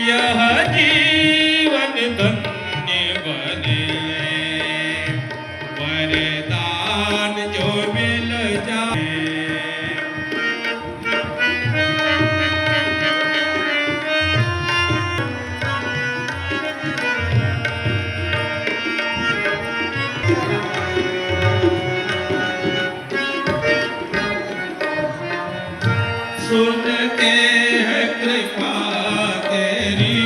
यह जीवन धन्य बने, वरदान जो मिल जाए। सुनते हैं कृपा तेरी,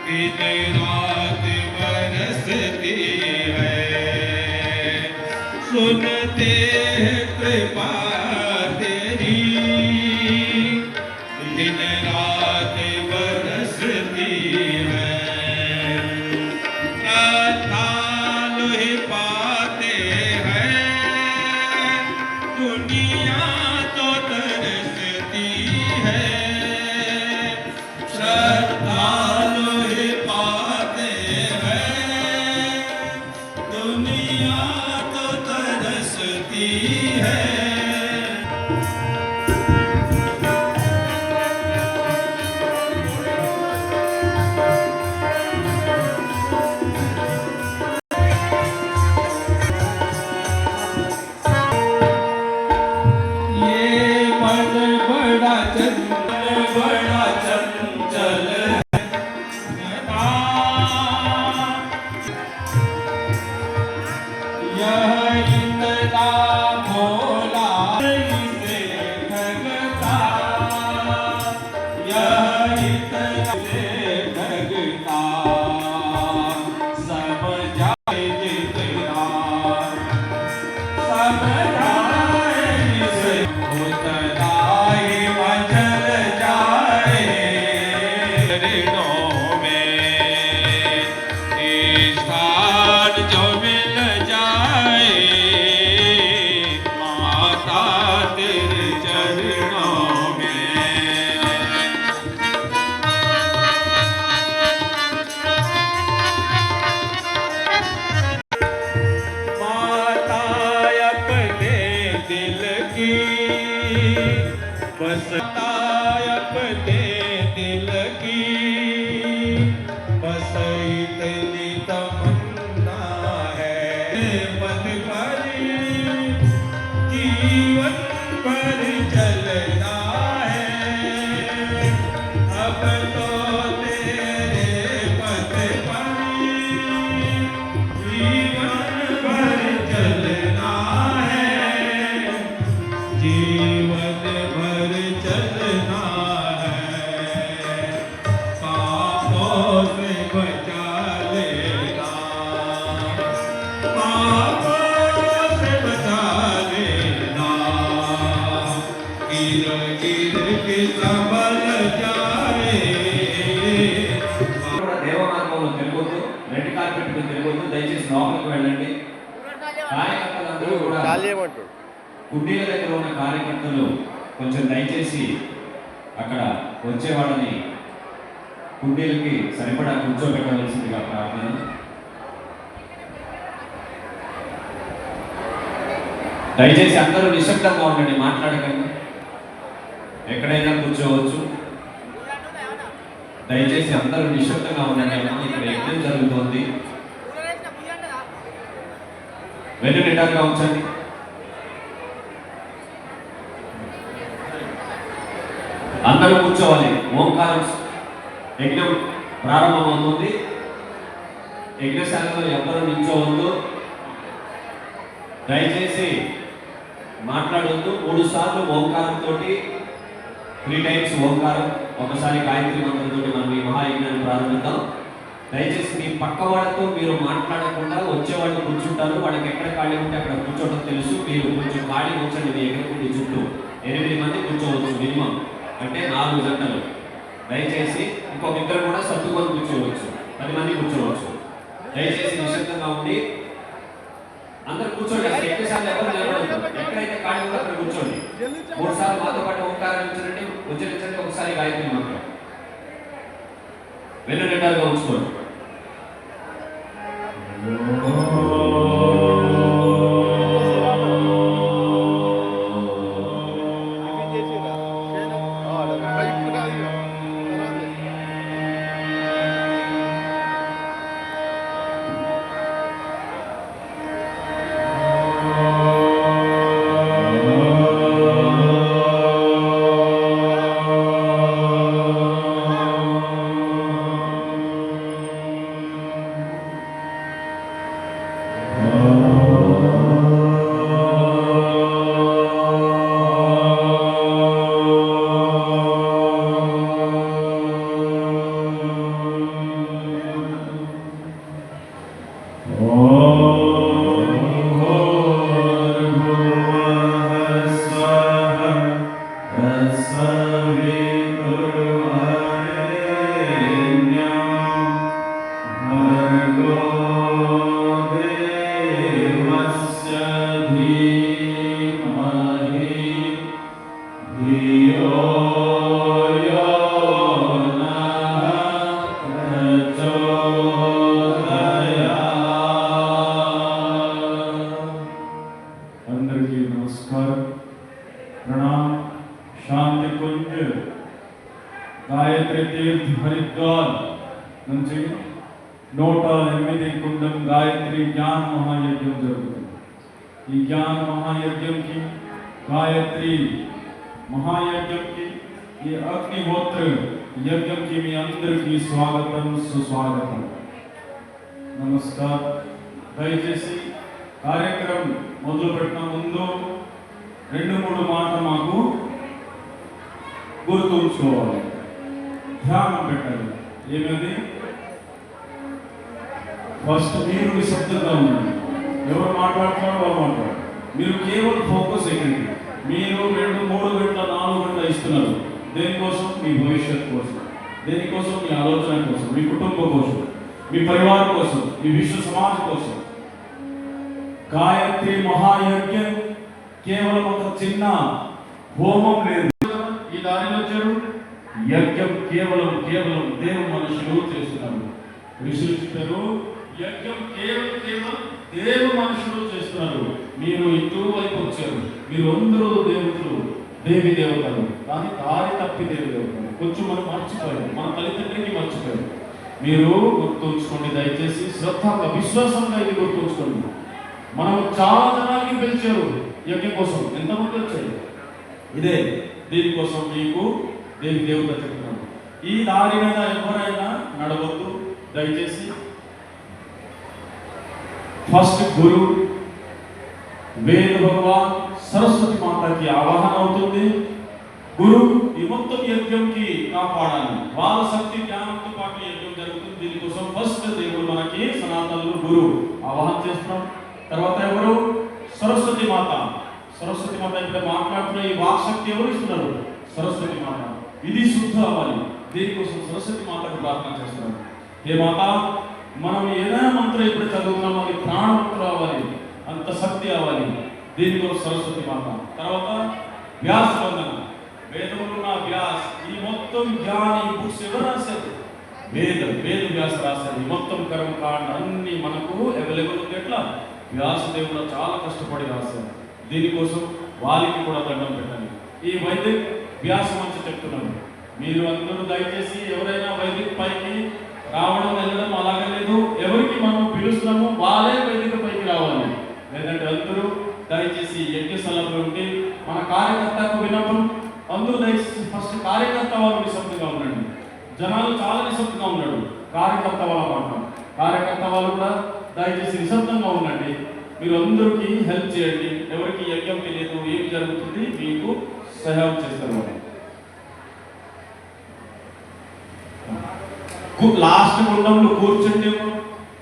दिन रात बरसती है। सुनते हैं कृपा तेरी, दिन रात बरसती है। श्रद्धालु ही पाते हैं, दुनिया तो तरसती है। श्रद्धालु ही पाते हैं, दुनिया तो तरसती है। बड़ा चंचल है, यह इतना भोला इसे ठगता, यह इतना से ठगता। समझाए जितना समझाए इसे, उतना ही मचल जाए। ऋणों में स्थान जो मिल जाए, माता तेरे चरणों में। माता अपने दिल की बस, अपने दिल की बस इतनी तमन्ना है। मन पर जीवन पर चलना है, अब तो तेरे पथ पर जीवन पर चलना है, जीवन भर चलना है। पापों से बचा लेना, पापों से बचा लेना। गिर गिर के संभल जाए। దేవమార్గంలో తిరగొద్దు, రెడ్ కార్పెట్ మీద తిరగొద్దు, దయచేసి లోపలికి వెళ్ళండి. కార్యకర్తలందరూ కూడా గుడ్డీల దగ్గర ఉన్న కార్యకర్తలు కొంచెం దయచేసి అక్కడ వచ్చే వాళ్ళని గుడ్డీలకి సరిపడా కూర్చోబెట్టవలసిందిగా ప్రార్థన. దయచేసి అందరూ నిశ్శబ్దంగా ఉండండి, మాట్లాడకండి, ఎక్కడైనా కూర్చోవచ్చు. దయచేసి అందరూ నిశ్శబ్దంగా ఉండండి. ఇక్కడ యజ్ఞం జరుగుతోంది, వెన్ను నిటారుగా ఉంచండి. అందరూ కూర్చోవాలి. ఓంకారం యజ్ఞం ప్రారంభమవుతుంది. యజ్ఞశాలలో ఎవరు నిల్చోవద్దు, దయచేసి మాట్లాడవద్దు. 3 సార్లు ఓంకారంతో, 3 టైమ్స్ ఓంకారం, ఒకసారి గాయత్రి మంత్రంతో మనం ఈ మహాయజ్ఞాన్ని ప్రారంభిద్దాం. దయచేసి మీ పక్క వాళ్ళతో మీరు మాట్లాడకుండా వచ్చేవాళ్ళు కూర్చుంటారు. వాళ్ళకి ఎక్కడ ఖాళీ ఉంటే అక్కడ కూర్చోవడం తెలుసు. మీరు కొంచెం ఖాళీ ఉంచండి. మీ ఎక్కడికి చుట్టూ 8 మంది కూర్చోవచ్చు మినిమం, అంటే 4 జంటలు. దయచేసి ఇంకొక ఇద్దరు కూడా సర్దుకొని కూర్చోవచ్చు, 10 మంది కూర్చోవచ్చు. దయచేసి నిశ్శబ్దంగా ఉండి అందరూ కూర్చోండి. అసలు ఎక్కువసార్లు ఎవరు నిలబడదు, ఎక్కడైతే ఖాళీ ఉందో అక్కడ కూర్చోండి. 3 సార్లు మాతో పాటు ఓంకారం ఉచ్చరించండి, ఒకసారి గాయత్రి మంత్రం. వెన్ను నిండారుగా ఉంచుకోండి. అందరికీ నమస్కారం, प्रणाम। శాంతి కుంజ్ గాయత్రి తీర్థ హరిద్వార్ నుంచి 108 కుండం గాయత్రి జ్ఞాన మహాయజ్ఞం జరుగుతుంది। ఈ జ్ఞాన మహాయజ్ఞంకి, గాయత్రి మహాయజ్ఞంకి, ఈ అగ్నిహోత్ర యజ్ఞంకి మీ అందరికీ స్వాగతం, సుస్వాగతం, నమస్కారం। దయచేసి కార్యక్రమం మొదలుపెట్టిన ముందు 2-3 మాటలు మాకు గుర్తుంచుకోవాలి, ధ్యానం పెట్టాలి। ఏమది? ఫస్ట్ మీరు నిశ్శబ్దంగా ఉండండి, ఎవరు మాట్లాడుతున్నారో వాళ్ళు మాట్లాడారు, మీరు కేవలం ఫోకస్ చేయండి। మీరు 2-3 గంటల 4 గంటలు ఇస్తున్నారు దేనికోసం? మీ భవిష్యత్తు కోసం, దేనికోసం? మీ ఆలోచన కోసం, మీ కుటుంబం కోసం, మీ పరివారం కోసం, మీ విశ్వ సమాజం కోసం। గాయత్రి మహాయజ్ఞం కేవలం ఒక చిన్న హోమం లేదు, ఈ దారిలో వచ్చారు। యజ్ఞం కేవలం దేవుడు మనుషులు చేస్తున్నారు। ఋషులు చెప్పారు, యజ్ఞం కేవలం దేవుడు మనుషులు చేస్తున్నారు। మీరు ఇటువైపు వచ్చారు, మీరు అందరూ దేవతలు, దేవి దేవతలు, కానీ దారి తప్పి దేవి దేవతలు కొంచెం మనం మర్చిపోయారు, మన తల్లిదండ్రులకి మర్చిపోయారు। మీరు గుర్తుంచుకోండి, దయచేసి శ్రద్ధగా, విశ్వాసంగా ఇది గుర్తుంచుకోండి। మనం చాలా జనానికి పిలిచారు యజ్ఞం కోసం, ఎంతమంది వచ్చారు? ఇదే దీనికోసం మీకు దేవి దేవత చెప్తున్నాను। ఈ దారి మీద ఎవరైనా నడవద్దు దయచేసి। ఫస్ట్ గురు వేద భగవాన్ సరస్వతి మాతకి ఆవాహన అవుతుంది। గురు ఈ మొత్తం యజ్ఞంకి కాపాడాలి, వాళ్ళ శక్తి జ్ఞానంతో పాటు యజ్ఞం జరుగుతుంది। దీనికోసం ఫస్ట్ దేవుడు మనకి సనాతనులు గురు ఆవాహన చేస్తున్నాం। తర్వాత ఎవరు? సరస్వతి మాత। సరస్వతి మాత ఇప్పుడు మాట్లాడుతున్న ఈ వాక్శక్తి ఎవరు ఇస్తున్నారు? సరస్వతి మాత। ఇది శుద్ధ అవ్వాలి, దీనికోసం సరస్వతి మాతకు ప్రార్థన చేస్తున్నారు। ఏ మాత, మనం ఏదైనా మంత్రం ఇప్పుడు చదువుతున్నాం, అది ప్రాణమంత్రం అవ్వాలి, అంత శక్తి అవ్వాలి, దీనికోసం సరస్వతి మాత। తర్వాత వ్యాస వందన, వేదములున్న వ్యాస్, ఈ మొత్తం జ్ఞాని బుక్స్ ఎవరు రాశారు? వేద వ్యాస రాశారు। ఈ మొత్తం కర్మకాండ అన్ని మనకు అవైలబుల్ ఉంది। ఎట్లా? వ్యాసదేవుడు చాలా కష్టపడి రాశారు, దీనికోసం వారికి కూడా దండం పెట్టాలి। ఈ వైదిక్ వ్యాసం అని చెప్తున్నారు, మీరు అందరూ దయచేసి ఎవరైనా వైదిక్ పైకి రావడం వెళ్ళడం అలాగే లేదు, ఎవరికి మనం పిలుస్తున్నామో వాళ్ళే వైదిక పైకి రావాలి, లేదంటే అందరూ దయచేసి యజ్ఞ స్థలంలో ఉండి మన కార్యకర్తకు వినపం, అందరూ దయచేసి ఫస్ట్ కార్యకర్త వాళ్ళు నిశ్శబ్దంగా ఉండండి। జనాలు చాలా నిశ్శబ్దంగా ఉన్నాడు, కార్యకర్త వాళ్ళ మాట, కార్యకర్త వాళ్ళు కూడా దయచేసి నిశ్శబ్దంగా ఉండండి। మీరు అందరికీ హెల్ప్ చేయండి, ఎవరికి యజ్ఞం తెలియదు ఏం జరుగుతుంది మీకు సహాయం చేస్తారు। లాస్ట్ గుండంలో కూర్చుంటే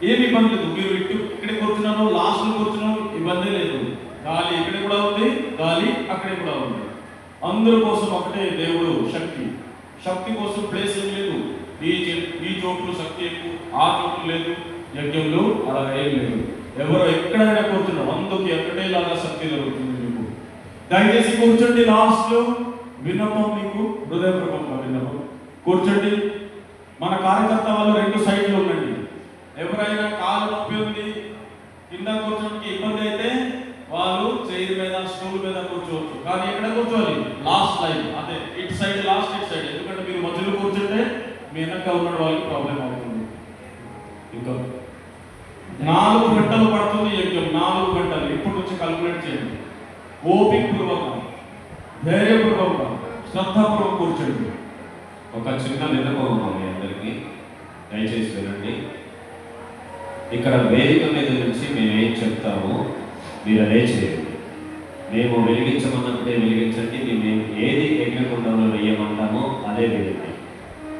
ఏమి ఇబ్బంది లేదు, మీరు ఇక్కడ కూర్చున్నాను, లాస్ట్ కూర్చున్నాను, ఇబ్బంది లేదు, గాలి ఇక్కడ కూడా ఉంది, గాలి అక్కడే కూడా ఉంది, అందరి కోసం ఒకటే దేవుడు శక్తి కోసం ప్లేస్ ఏం లేదు, ఈ చోట్లు శక్తి ఎక్కువ, ఆ చోట్లు లేదు, యజ్ఞంలో అలా ఏం లేదు, ఎవరు ఎక్కడైనా కూర్చున్నారు, అందుకు ఎక్కడేలాగా శక్తి జరుగుతుంది మీకు। దయచేసి కూర్చోండి, లాస్ట్ విన్నపం మీకు హృదయపూర్వకంగా విన్నపం, కూర్చోండి। మన కార్యకర్త వాళ్ళు 2 సైడ్లు ఉండండి, ఎవరైనా కాలు నొప్పి ఉంది కింద కూర్చోడానికి ఇబ్బంది అయితే వాళ్ళు చైర్ మీద స్టూల్ మీద కూర్చోవచ్చు, కానీ ఎక్కడ కూర్చోవాలి? లాస్ట్ లైన్, అదే ఇటు సైడ్ లాస్ట్, ఇటు సైడ్, ఎందుకంటే మీరు మధ్యలో కూర్చుంటే మీ వెనక ఉన్న వాళ్ళకి ప్రాబ్లం అవుతుంది। ఇంకా 4 గంటలు పడుతుంది యజ్ఞం, 4 గంటలు ఇప్పటి నుంచి కాల్కులేట్ చేయండి। ఓపిక పూర్వకం, ధైర్యపూర్వకం, శ్రద్ధాపూర్వకం కూర్చోండి। ఒక చిన్న విన్నపం మీ అందరికీ, దయచేసి వినండి। ఇక్కడ వేదిక మీద నుంచి మేము ఏం చెప్తామో మీరు అదే చేయండి, మేము వెలిగించమన్నప్పుడే వెలిగించండి, మేము ఏది యజ్ఞకుండంలో వేయమంటామో అదే వేయండి।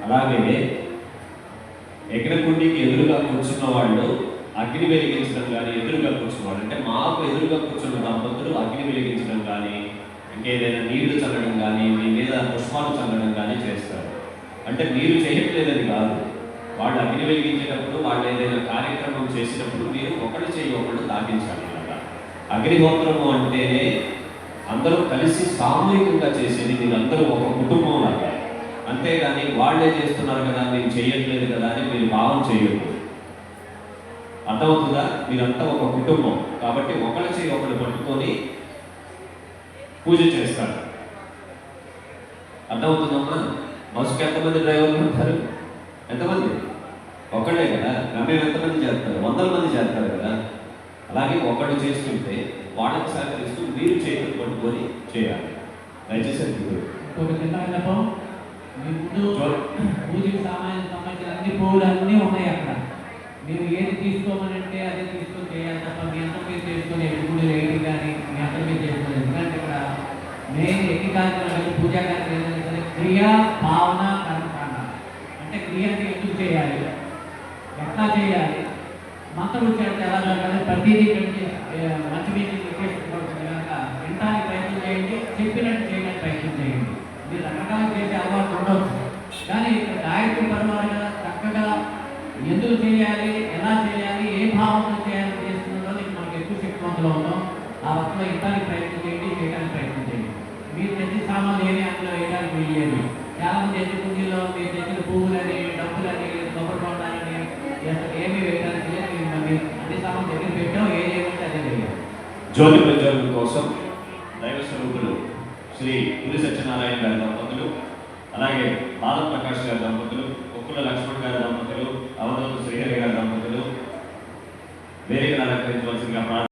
అలాగే యజ్ఞకుండికి ఎదురుగా కూర్చున్న వాళ్ళు అగ్ని వెలిగించడం కానీ, ఎదురుగా కూర్చున్న వాళ్ళు అంటే మాకు ఎదురుగా కూర్చున్న దంపతులు అగ్ని వెలిగించడం కానీ, ఇంకేదైనా నీళ్లు చల్లడం కానీ మీ మీద పుష్పాలు చల్లడం కానీ చేస్తారు. అంటే మీరు చేయట్లేదని కాదు, వాళ్ళు అగ్ని వెలిగించేటప్పుడు వాళ్ళు ఏదైనా కార్యక్రమం చేసేటప్పుడు మీరు ఒకటి చేయి ఒకటి తాకించాలి. అన్నమాట అగ్నిహోత్రము అంటేనే అందరూ కలిసి సామూహికంగా చేసేది, మీరందరూ ఒక కుటుంబం లాగా. అంతేగాని వాళ్ళే చేస్తున్నారు కదా నేను చేయట్లేదు కదా అని మీరు భావం చేయొద్దు. అర్థమవుతుందా? మీరంతా ఒక కుటుంబం కాబట్టి ఒకరి చేయి ఒకరు పట్టుకొని పూజ చేస్తారు. అర్థమవుతుందమ్మా? బస్సుకి ఎంతమంది డ్రైవర్లు ఉంటారు? ఎంతమంది? ఒకళ్ళే కదా. గమ్యం ఎంతమంది చేస్తారు? 100 మంది చేస్తారు కదా. అలాగే ఒకళ్ళు చేస్తుంటే వాళ్ళకి సహకరిస్తూ మీరు చేతులు పట్టుకొని చేయాలి. దయచేసి ఒక చిన్న విన్నపం, మీ ముందు పూజకి సంబంధించిన అన్ని పువ్వులు అన్నీ ఉన్నాయి అక్కడ. మీరు ఏది తీసుకోమనంటే అదే తీసుకొని చేయాలి తప్ప మీ అంతా మీరు చేసుకొని ఎప్పుడు లేటి కానీ మీ అంతా మీరు చేసుకోలేదు. ఎందుకంటే ఇక్కడ మెయిన్ ఎన్ని కార్యక్రమాలు పూజా కార్యక్రమాలు ఏంటంటే క్రియ, భావన, కర్మకాండ. అంటే క్రియ అంటే ఎందుకు చేయాలి, ఎట్లా చేయాలి, మంత్రం ఉచ్చారణ ఎలా జరగాలి, ప్రతిదీ మంచి మీద విశేషపడుతుంది కనుక వినడానికి ప్రయత్నం చేయండి, చెప్పినట్టు చేయడానికి ప్రయత్నం చేయండి. మీరు రకరకాల చేసే అలవాటు ఉండవచ్చు, కానీ ఇక్కడ గాయత్రి పరమాలుగా చక్కగా ఎందుకు చేయాలి, ఎలా చేయాలి, ఏ భావంతో చేయాలని చేస్తున్నదో మనకు ఎక్కువ శక్తివంతులు అవుతాం. ఆ వస్తువులో ఇవ్వడానికి ప్రయత్నం చేయండి, చేయడానికి ప్రయత్నం చేయండి. మీరు తెచ్చిన సామాన్లు ఏమి అందులో వేయడానికి వీల్లేదు. చాలా మంది తెచ్చిన కుండీలో మీరు తెచ్చిన పువ్వులని, డబ్బులని, కొబ్బరి బొండాలని ఏమి వేయడానికి లేదు. మీరు అన్ని సామాన్ దగ్గర పెట్టాం, ఏది ఏమంటే అదే వేయాలి. జ్యోతి ప్రజ్వలన కోసం దైవ స్వరూపులు శ్రీ పురి సత్యనారాయణ గారి దంపతులు, అలాగే బాల ప్రకాష్ గారి దంపతులు, కుక్కుల లక్ష్మణ్ గారి దంపతులు, అవధూత శ్రీహరి గారి దంపతులు వేదికను అలంకరించవలసిందిగా